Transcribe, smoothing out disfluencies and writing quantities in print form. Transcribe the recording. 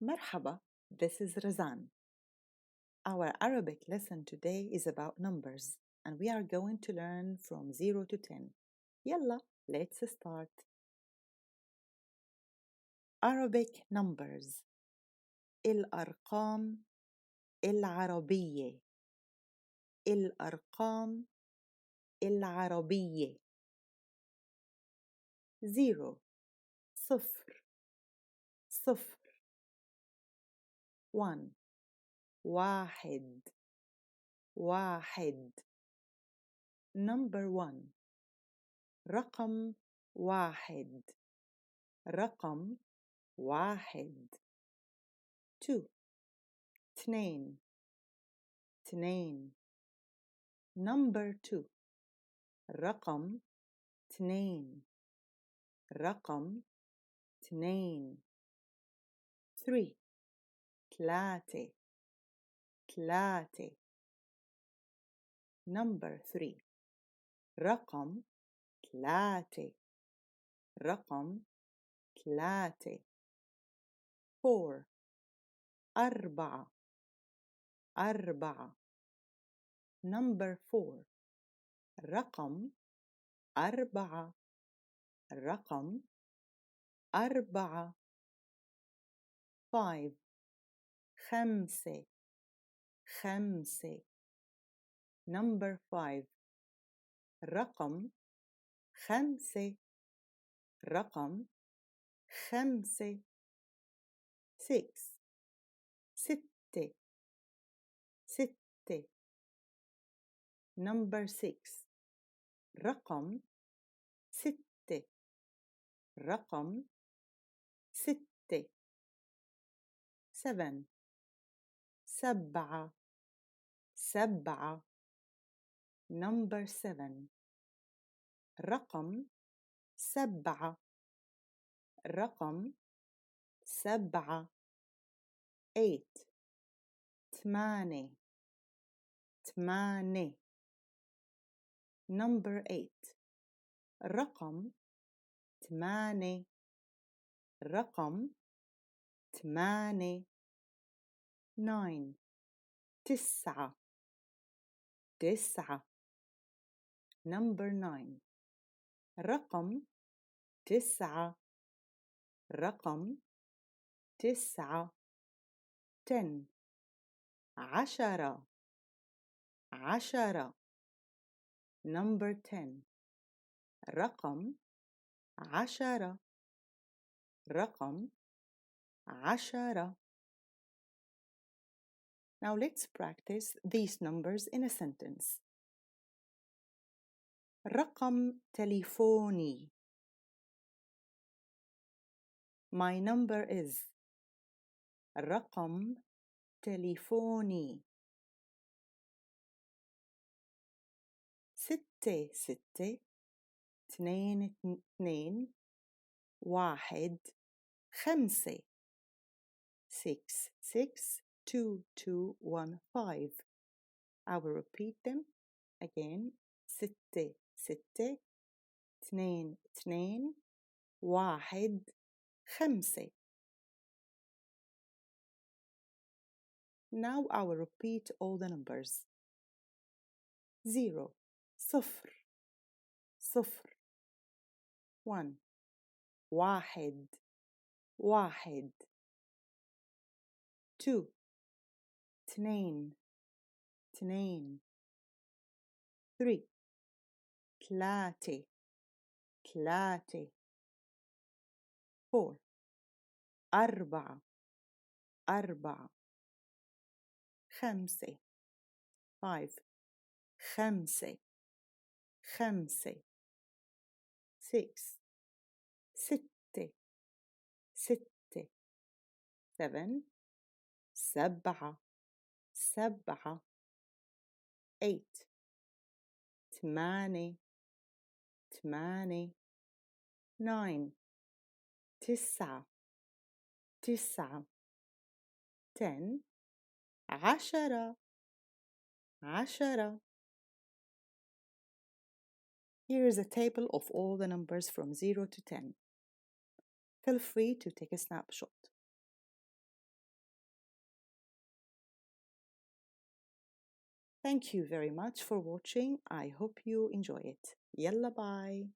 Marhaba, this is Razan. Our Arabic lesson today is about numbers and we are going to learn from 0 to 10. Yalla, let's start. Arabic numbers. الأرقام العربية. الأرقام العربية. 0 صفر صفر 1 واحد واحد Number 1 رقم واحد رقم واحد 2 اثنين اثنين Number 2 رقم اثنين رقم اثنين 3 ثلاثة ثلاثة Number 3 رقم ثلاثة رقم ثلاثة 4 أربعة أربعة Number 4 رقم أربعة رقم أربعة 5 خمسة خمسة Number 5 رقم خمسة رقم خمسة 6 ستة ستة Number 6 رقم ستة رقم ستة 7 سبعة سبعة Number 7 رقم سبعة رقم سبعة 8 ثمانية ثمانية Number 8 رقم ثمانية رقم ثمانية 9 تسعة تسعة Number 9 رقم تسعة رقم تسعة 10 عشرة عشرة Number 10 رقم عشرة رقم عشرة Now let's practice these numbers in a sentence. رقم تليفوني. My number is. رقم تليفوني. 6 6 2 2 1 5 6 6 2 2 1 5 I will repeat them again 6 6 2 2 1 5 Now I will repeat all the numbers 0 صفر صفر 1 واحد واحد 2 اثنين اثنين 3 ثلاثة ثلاثة 4 أربعة أربعة 5 5 خمسة خمسة 6 ستة ستة 7 سبعة سبعة 8 ثمانية ثمانية 9 تسعة تسعة 10 عشرة عشرة Here is a table of all the numbers from 0 to 10. Feel free to take a snapshot. Thank you very much for watching. I hope you enjoy it. Yalla bye.